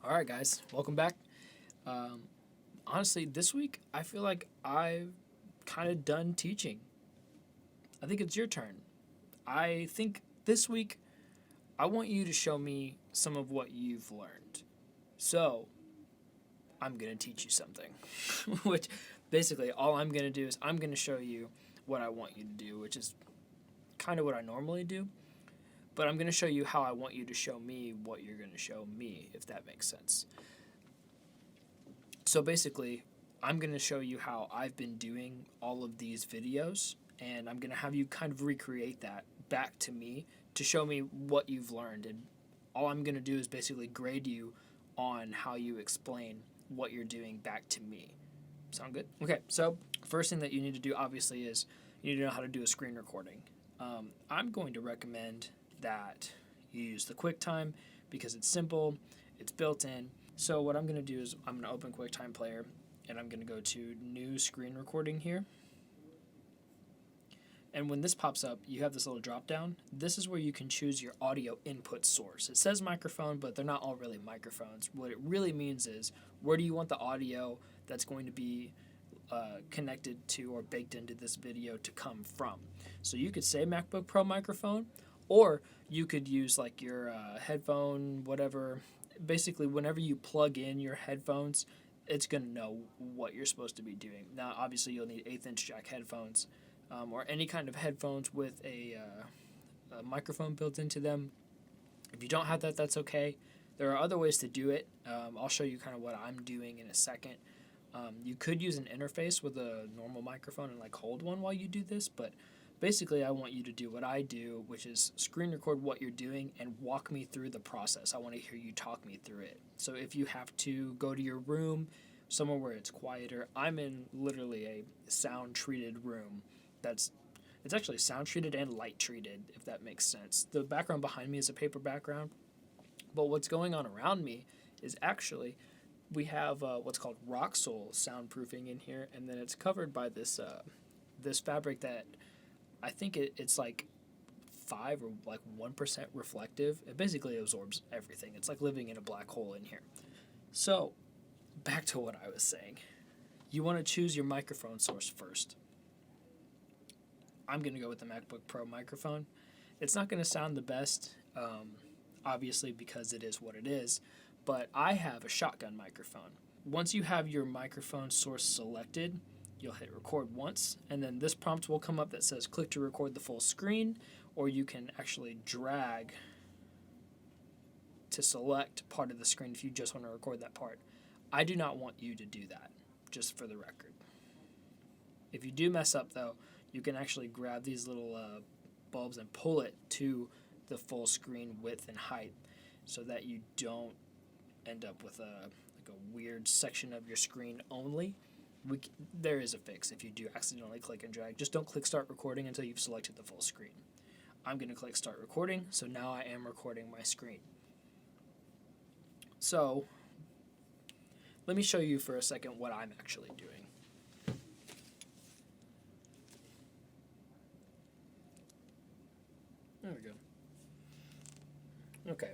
All right, guys, welcome back. Um, Honestly, this week I feel like I've kind of done teaching. I think it's your turn. I think this week I want you to show me some of what you've learned. So I'm going to teach you something, which basically all I'm going to do is I'm going to show you what I want you to do, which is kind of what I normally do. But I'm going to show you how I want you to show me what you're going to show me, if that makes sense. So basically, I'm going to show you how I've been doing all of these videos, and I'm going to have you kind of recreate that back to me to show me what you've learned. And all I'm going to do is basically grade you on how you explain what you're doing back to me. Sound good? Okay, so first thing that you need to do, obviously, is you need to know how to do a screen recording. I'm going to recommend that you use the QuickTime because it's simple, it's built in. So what I'm going to do is I'm going to open QuickTime Player, and I'm going to go to New Screen Recording here. And when this pops up, you have this little drop down. This is where you can choose your audio input source. It says microphone, but they're not all really microphones. What it really means is where do you want the audio that's going to be connected to or baked into this video to come from. So you could say MacBook Pro microphone, or you could use like your headphone, whatever. Basically, whenever you plug in your headphones, it's going to know what you're supposed to be doing. Now, obviously, you'll need 1/8" jack headphones or any kind of headphones with a microphone built into them. If you don't have that, that's okay. There are other ways to do it. I'll show you kind of what I'm doing in a second. You could use an interface with a normal microphone and like hold one while you do this, but basically I want you to do what I do, which is screen record what you're doing and walk me through the process. I want to hear you talk me through it. So if you have to go to your room, somewhere where it's quieter, I'm in literally a sound treated room it's actually sound treated and light treated, if that makes sense. The background behind me is a paper background, but what's going on around me is actually we have what's called Roxol soundproofing in here, and then it's covered by this this fabric that I think it's like 5 or like 1% reflective. It basically absorbs everything. It's like living in a black hole in here. So back to what I was saying. You want to choose your microphone source first. I'm going to go with the MacBook Pro microphone. It's not going to sound the best, obviously, because it is what it is, but I have a shotgun microphone. Once you have your microphone source selected, you'll hit record once, and then this prompt will come up that says click to record the full screen, or you can actually drag to select part of the screen if you just want to record that part. I do not want you to do that, just for the record. If you do mess up, though, you can actually grab these little bulbs and pull it to the full screen width and height so that you don't end up with a weird section of your screen only. There is a fix if you do accidentally click and drag. Just don't click start recording until you've selected the full screen. I'm going to click start recording, so now I am recording my screen. So let me show you for a second what I'm actually doing. There we go. Okay,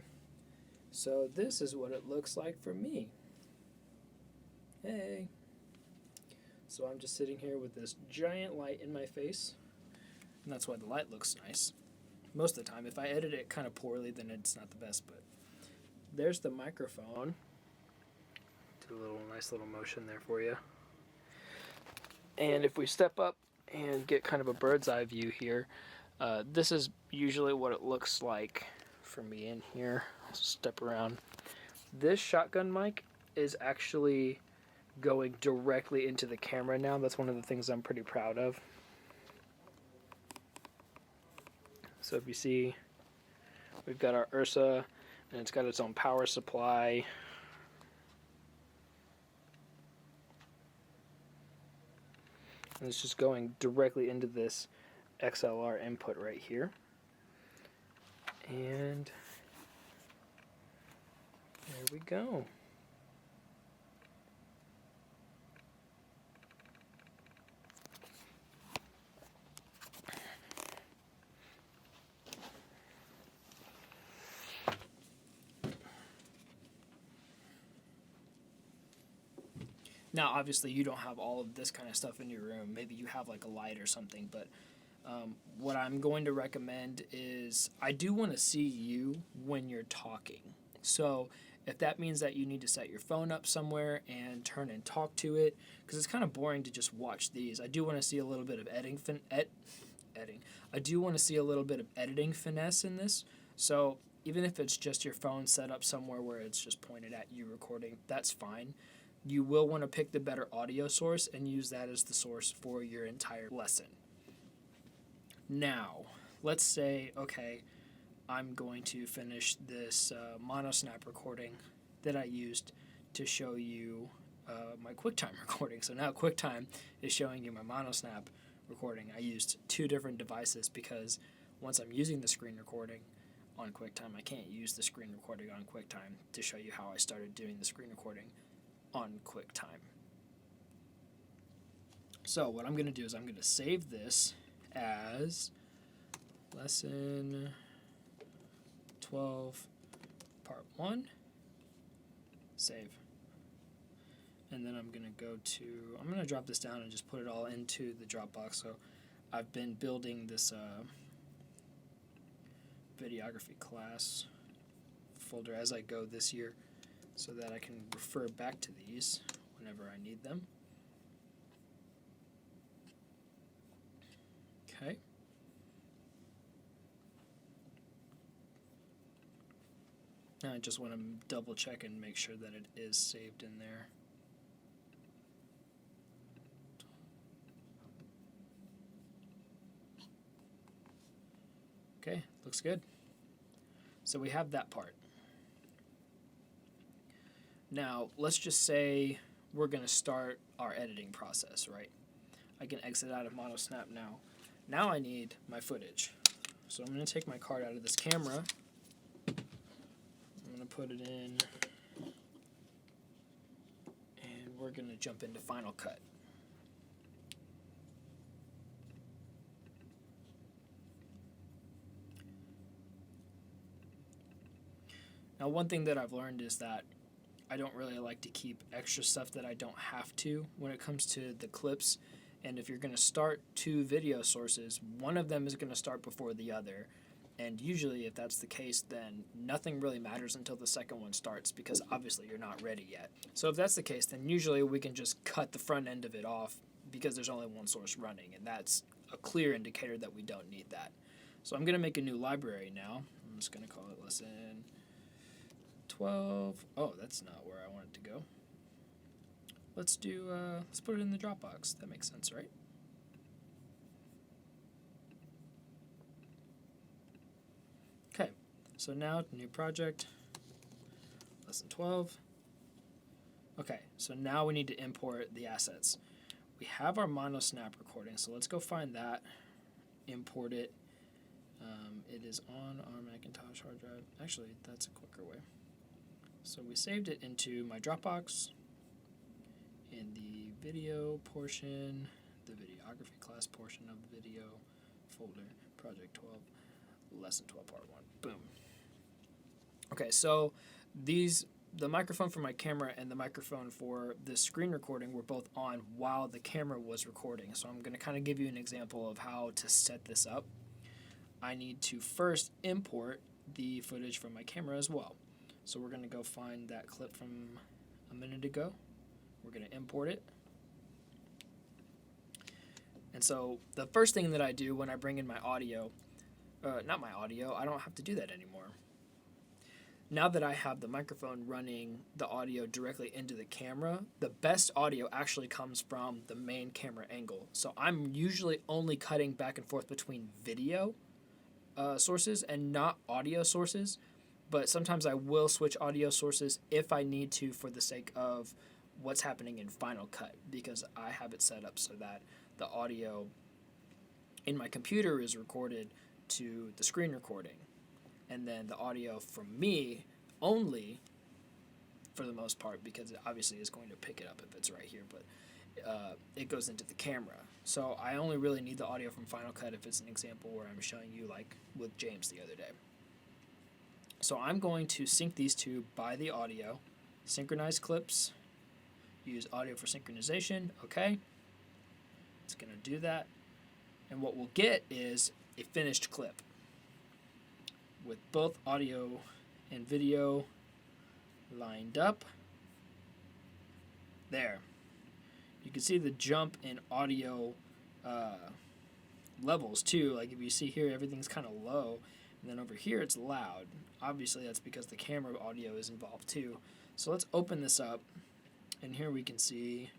so this is what it looks like for me. Hey. So I'm just sitting here with this giant light in my face, and that's why the light looks nice. Most of the time, if I edit it kind of poorly, then it's not the best, but there's the microphone. Do a nice little motion there for you. And if we step up and get kind of a bird's eye view here, this is usually what it looks like for me in here. I'll step around. This shotgun mic is actually going directly into the camera now. That's one of the things I'm pretty proud of. So if you see, we've got our Ursa, and it's got its own power supply. And it's just going directly into this XLR input right here. And there we go. Now, obviously, you don't have all of this kind of stuff in your room. Maybe you have like a light or something, but what I'm going to recommend is I do want to see you when you're talking. So if that means that you need to set your phone up somewhere and turn and talk to it, because it's kind of boring to just watch these. I do want to see a little bit of editing. I do want to see a little bit of editing finesse in this. So even if it's just your phone set up somewhere where it's just pointed at you recording, that's fine. You will want to pick the better audio source and use that as the source for your entire lesson. Now, let's say, okay, I'm going to finish this MonoSnap recording that I used to show you my QuickTime recording. So now QuickTime is showing you my MonoSnap recording. I used two different devices because once I'm using the screen recording on QuickTime, I can't use the screen recording on QuickTime to show you how I started doing the screen recording on QuickTime. So what I'm going to do is I'm going to save this as lesson 12 part 1, save, and then I'm going to drop this down and just put it all into the Dropbox. So I've been building this videography class folder as I go this year so that I can refer back to these whenever I need them. Okay. Now I just want to double check and make sure that it is saved in there. Okay, looks good. So we have that part. Now, let's just say we're going to start our editing process, right? I can exit out of MonoSnap now. Now I need my footage. So I'm going to take my card out of this camera. I'm going to put it in. And we're going to jump into Final Cut. Now, one thing that I've learned is that I don't really like to keep extra stuff that I don't have to when it comes to the clips. And if you're going to start two video sources, one of them is going to start before the other. And usually, if that's the case, then nothing really matters until the second one starts because obviously you're not ready yet. So if that's the case, then usually we can just cut the front end of it off because there's only one source running. And that's a clear indicator that we don't need that. So I'm going to make a new library now. I'm just going to call it lesson 12. Oh, that's not where I want it to go. Let's put it in the Dropbox. That makes sense, right? Okay, so now new project, lesson 12. Okay, so now we need to import the assets. We have our MonoSnap recording, so let's go find that, import it. It is on our Macintosh hard drive. Actually, that's a quicker way. So we saved it into my Dropbox. In the video portion, the videography class portion of the video folder, project 12, lesson 12, part 1. Boom. Okay, so the microphone for my camera and the microphone for the screen recording were both on while the camera was recording. So I'm going to kind of give you an example of how to set this up. I need to first import the footage from my camera as well. So we're going to go find that clip from a minute ago. We're going to import it. And so the first thing that I do when I bring in my audio, not my audio, I don't have to do that anymore. Now that I have the microphone running the audio directly into the camera, the best audio actually comes from the main camera angle. So I'm usually only cutting back and forth between video sources and not audio sources. But sometimes I will switch audio sources if I need to for the sake of what's happening in Final Cut, because I have it set up so that the audio in my computer is recorded to the screen recording, and then the audio from me only, for the most part, because it obviously is going to pick it up if it's right here, but it goes into the camera. So I only really need the audio from Final Cut if it's an example where I'm showing you like with James the other day. So I'm going to sync these two by the audio, synchronize clips. use audio for synchronization. Okay. It's going to do that. And what we'll get is a finished clip with both audio and video lined up. There. You can see the jump in audio levels too. Like if you see here, everything's kind of low, and then over here it's loud. Obviously that's because the camera audio is involved too. So let's open this up, and here we can see.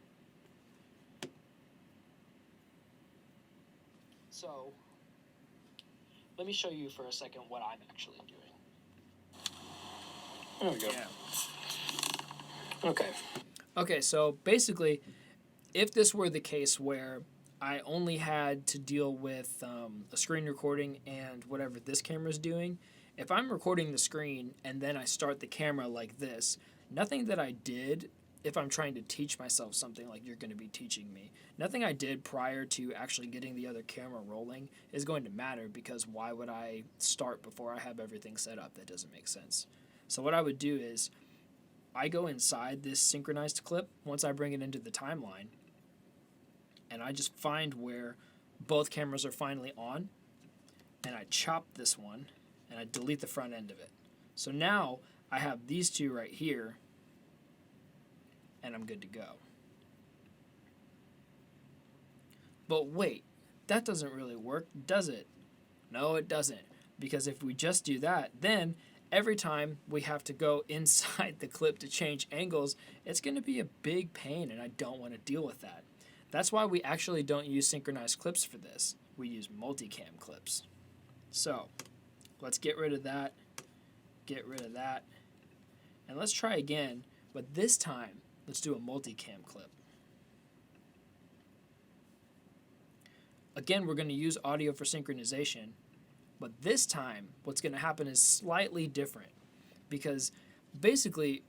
So let me show you for a second what I'm actually doing. There we go. Yeah. Okay, so basically, if this were the case where I only had to deal with a screen recording and whatever this camera is doing, if I'm recording the screen and then I start the camera like this, nothing that I did, if I'm trying to teach myself something like you're going to be teaching me, nothing I did prior to actually getting the other camera rolling is going to matter, because why would I start before I have everything set up? That doesn't make sense. So what I would do is I go inside this synchronized clip once I bring it into the timeline, and I just find where both cameras are finally on, and I chop this one, and I delete the front end of it. So now I have these two right here, and I'm good to go. But wait, that doesn't really work, does it? No, it doesn't. Because if we just do that, then every time we have to go inside the clip to change angles, it's going to be a big pain, and I don't want to deal with that. That's why we actually don't use synchronized clips for this. We use multicam clips. So let's get rid of that, and let's try again, but this time let's do a multicam clip. Again, we're going to use audio for synchronization, but this time what's going to happen is slightly different, because basically,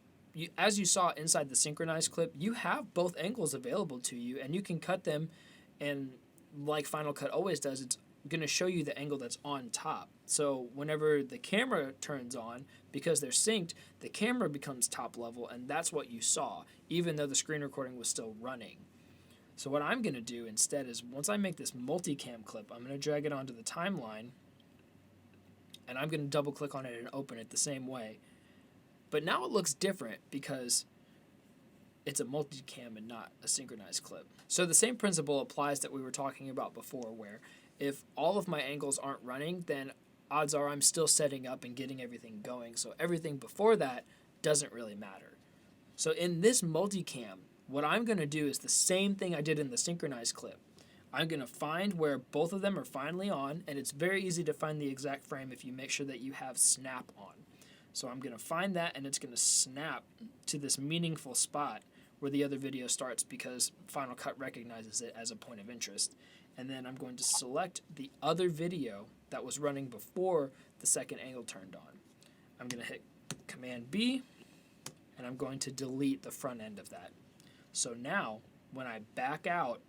as you saw inside the synchronized clip, you have both angles available to you, and you can cut them, and like Final Cut always does, it's going to show you the angle that's on top. So whenever the camera turns on, because they're synced, the camera becomes top level, and that's what you saw, even though the screen recording was still running. So what I'm going to do instead is, once I make this multicam clip, I'm going to drag it onto the timeline, and I'm going to double click on it and open it the same way. But now it looks different because it's a multicam and not a synchronized clip. So the same principle applies that we were talking about before, where if all of my angles aren't running, then odds are I'm still setting up and getting everything going. So everything before that doesn't really matter. So in this multicam, what I'm going to do is the same thing I did in the synchronized clip. I'm going to find where both of them are finally on, and it's very easy to find the exact frame if you make sure that you have snap on. So I'm going to find that, and it's going to snap to this meaningful spot where the other video starts, because Final Cut recognizes it as a point of interest. And then I'm going to select the other video that was running before the second angle turned on. I'm going to hit Command B, and I'm going to delete the front end of that. So now, when I back out,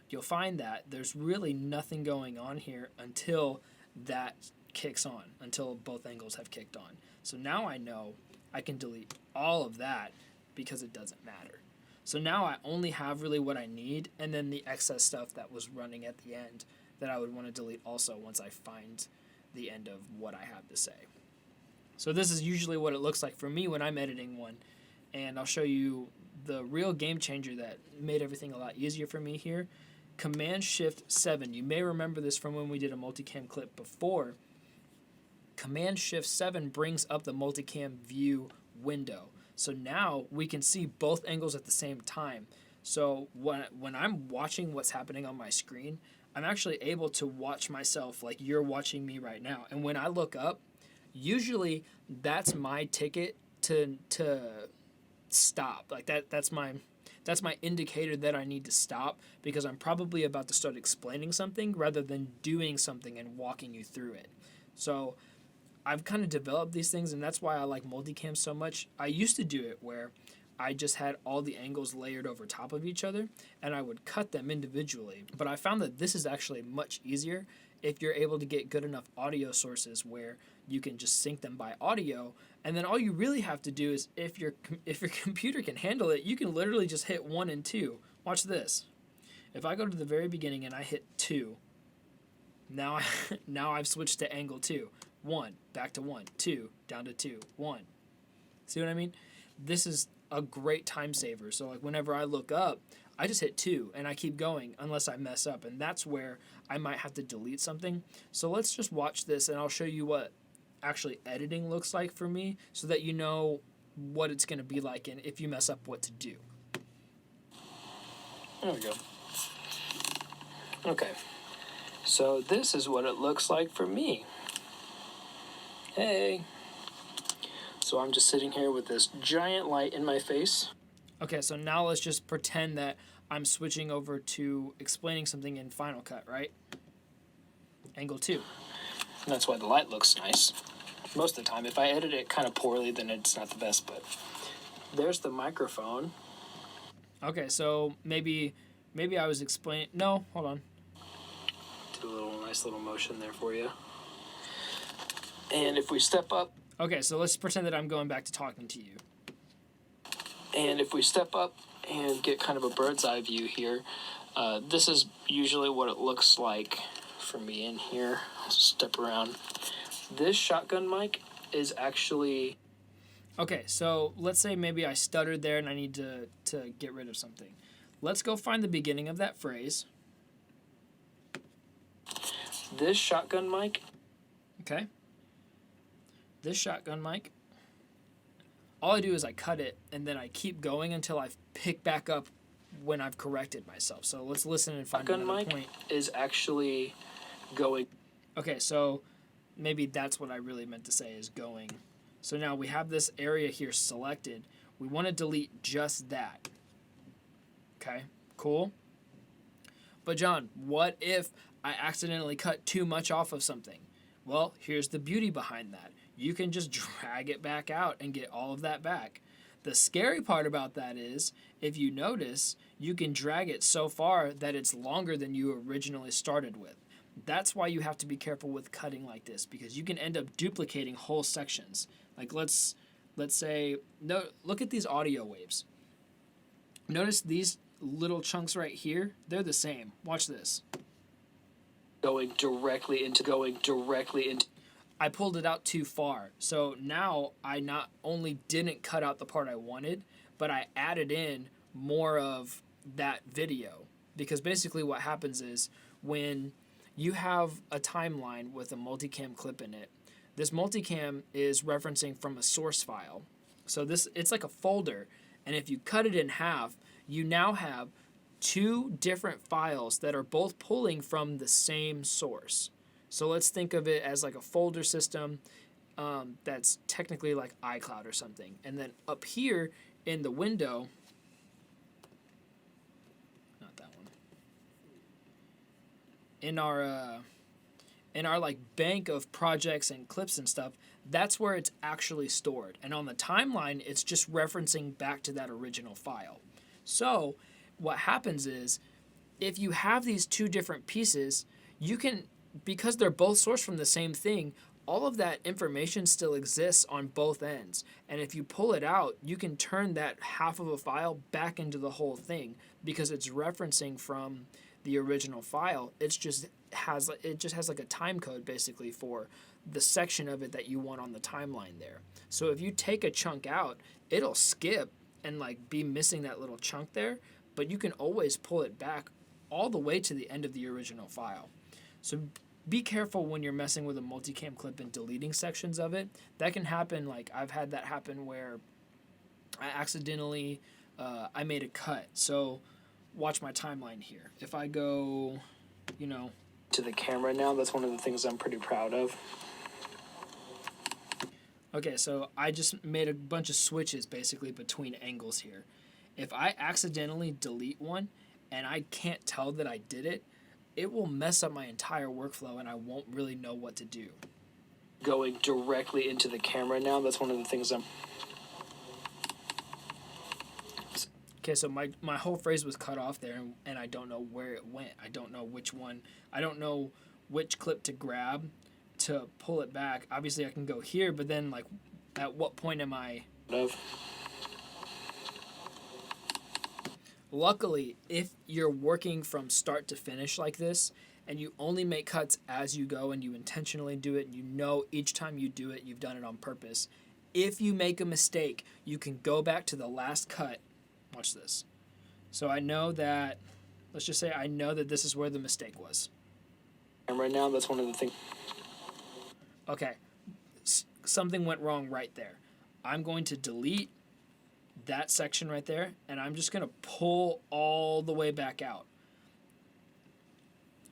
you'll find that there's really nothing going on here until that kicks on, until both angles have kicked on. So now I know I can delete all of that because it doesn't matter. So now I only have really what I need, and then the excess stuff that was running at the end that I would want to delete also once I find the end of what I have to say. So this is usually what it looks like for me when I'm editing one, and I'll show you the real game changer that made everything a lot easier for me here. Command-Shift-7. You may remember this from when we did a multicam clip before. Command-Shift-7 brings up the multicam view window. So now we can see both angles at the same time. So when I'm watching what's happening on my screen, I'm actually able to watch myself like you're watching me right now. And when I look up, usually that's my ticket to stop. Like that's my indicator that I need to stop, because I'm probably about to start explaining something rather than doing something and walking you through it. So I've kind of developed these things, and that's why I like multicam so much. I used to do it where I just had all the angles layered over top of each other, and I would cut them individually. But I found that this is actually much easier if you're able to get good enough audio sources where you can just sync them by audio, And then all you really have to do is, if your computer can handle it, you can literally just hit 1 and 2. Watch this. If I go to the very beginning and I hit 2, now I've switched to angle 2. 1, back to 1, 2, down to 2, 1. See what I mean? This is a great time saver. So like whenever I look up, I just hit 2 and I keep going unless I mess up. And that's where I might have to delete something. So let's just watch this and I'll show you what actually editing looks like for me so that you know what it's going to be like and if you mess up, what to do. There we go. Okay. So this is what it looks like for me. Hey. So I'm just sitting here with this giant light in my face. Okay, so now let's just pretend that I'm switching over to explaining something in Final Cut, right? Angle 2. And that's why the light looks nice. Most of the time, if I edit it kind of poorly, then it's not the best, but there's the microphone. Okay, so maybe I was explaining... No, hold on. Do a nice little motion there for you. And if we step up... Okay, so let's pretend that I'm going back to talking to you. And if we step up and get kind of a bird's eye view here, this is usually what it looks like for me in here. I'll step around. This shotgun mic is actually... Okay, so let's say maybe I stuttered there and I need to get rid of something. Let's go find the beginning of that phrase. This shotgun mic... Okay. This shotgun mic, all I do is I cut it, and then I keep going until I pick back up when I've corrected myself. So let's listen and find another point. Shotgun mic is actually going... Okay, so maybe that's what I really meant to say is going. So now we have this area here selected. We want to delete just that. Okay, cool. But John, what if I accidentally cut too much off of something? Well, here's the beauty behind that. You can just drag it back out and get all of that back. The scary part about that is, if you notice, you can drag it so far that it's longer than you originally started with. That's why you have to be careful with cutting like this, because you can end up duplicating whole sections. Like let's say, no, look at these audio waves. Notice these little chunks right here, they're the same. Watch this. Going directly into I pulled it out too far. So now I not only didn't cut out the part I wanted, but I added in more of that video. Because basically what happens is when you have a timeline with a multicam clip in it, this multicam is referencing from a source file. So it's like a folder, and if you cut it in half, you now have 2 different files that are both pulling from the same source. So let's think of it as like a folder system that's technically like iCloud or something. And then up here in the window, not that one, in our like bank of projects and clips and stuff, that's where it's actually stored. And on the timeline, it's just referencing back to that original file. So what happens is, if you have these 2 different pieces, you can, because they're both sourced from the same thing, all of that information still exists on both ends. And if you pull it out, you can turn that half of a file back into the whole thing because it's referencing from the original file. It just has like a time code basically for the section of it that you want on the timeline there. So if you take a chunk out, it'll skip and like be missing that little chunk there, but you can always pull it back all the way to the end of the original file. So be careful when you're messing with a multicam clip and deleting sections of it. That can happen, like I've had that happen where I accidentally, I made a cut. So watch my timeline here. If I go, to the camera now, that's one of the things I'm pretty proud of. Okay, so I just made a bunch of switches basically between angles here. If I accidentally delete one and I can't tell that I did it, it will mess up my entire workflow and I won't really know what to do. Going directly into the camera now, that's one of the things I'm... Okay, so my whole phrase was cut off there and I don't know where it went. I don't know which one. I don't know which clip to grab to pull it back. Obviously I can go here, but then like At what point am I... Luckily, if you're working from start to finish like this, and you only make cuts as you go and you intentionally do it, and you know each time you do it, you've done it on purpose. If you make a mistake, you can go back to the last cut. Watch this. So I know that, let's just say I know that this is where the mistake was. And right now, that's one of the things. Okay, something went wrong right there. I'm going to delete that section right there, and I'm just going to pull all the way back out.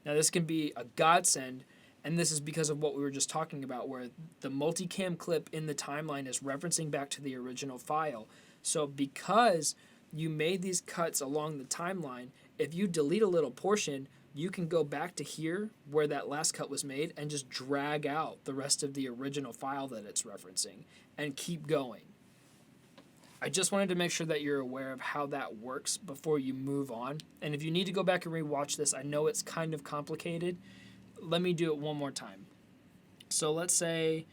Now, this can be a godsend, and this is because of what we were just talking about, where the multicam clip in the timeline is referencing back to the original file. So because you made these cuts along the timeline, if you delete a little portion, you can go back to here where that last cut was made and just drag out the rest of the original file that it's referencing and keep going. I just wanted to make sure that you're aware of how that works before you move on. And if you need to go back and rewatch this, I know it's kind of complicated. Let me do it one more time. So let's say,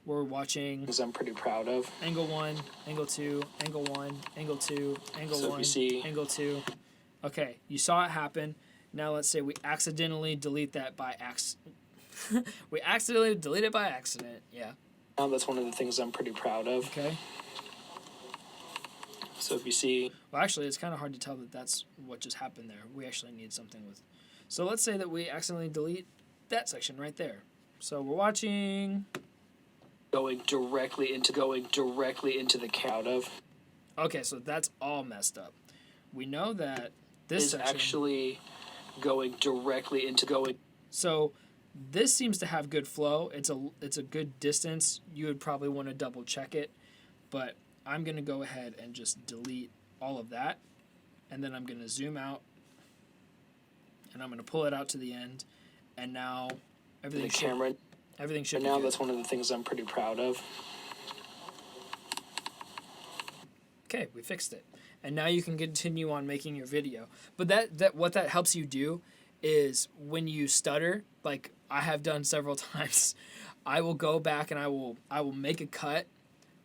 we're watching... Because I'm pretty proud of. Angle 1, angle 2, angle 1, angle 2, angle So 1, if you see... angle 2. Okay, you saw it happen. Now let's say we accidentally delete that by accident. We accidentally delete it by accident, yeah. Now that's one of the things I'm pretty proud of. Okay. So if you see... Well, actually, it's kind of hard to tell that that's what just happened there. We actually need something with... So let's say that we accidentally delete that section right there. So we're watching... Going directly into the count of... Okay, so that's all messed up. We know that this is section... actually going directly into... So this seems to have good flow. It's a good distance. You would probably want to double check it, but I'm going to go ahead and just delete all of that, and then I'm going to zoom out, and I'm going to pull it out to the end, and now everything should be now good. That's one of the things I'm pretty proud of. Okay, we fixed it. And now you can continue on making your video. But what that helps you do is when you stutter, like I have done several times, I will go back and I will make a cut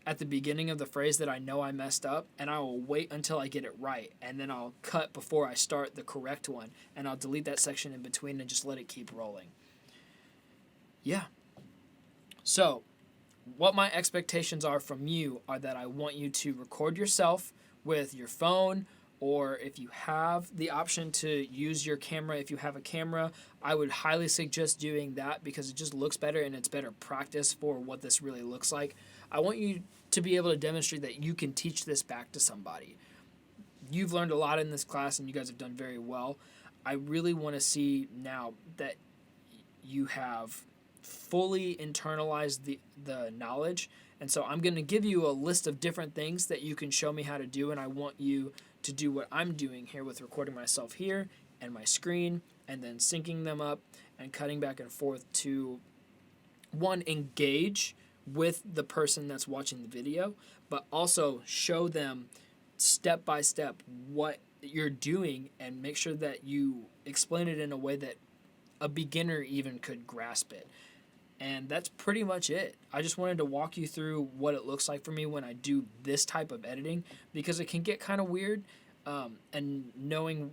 at the beginning of the phrase that I know I messed up, and I will wait until I get it right, and then I'll cut before I start the correct one, and I'll delete that section in between and just let it keep rolling. Yeah. So, what my expectations are from you are that I want you to record yourself with your phone, or if you have the option to use your camera, if you have a camera, I would highly suggest doing that because it just looks better and it's better practice for what this really looks like. I want you to be able to demonstrate that you can teach this back to somebody. You've learned a lot in this class and you guys have done very well. I really want to see now that you have fully internalized the knowledge, and so I'm going to give you a list of different things that you can show me how to do, and I want you to do what I'm doing here with recording myself here and my screen and then syncing them up and cutting back and forth to, one, engage with the person that's watching the video, but also show them step by step what you're doing and make sure that you explain it in a way that a beginner even could grasp it. And that's pretty much it. I just wanted to walk you through what it looks like for me when I do this type of editing, because it can get kind of weird, and knowing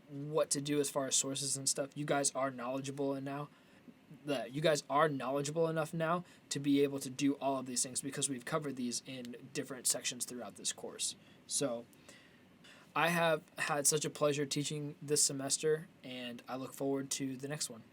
what to do as far as sources and stuff. You guys are knowledgeable enough now to be able to do all of these things because we've covered these in different sections throughout this course. So I have had such a pleasure teaching this semester, and I look forward to the next one.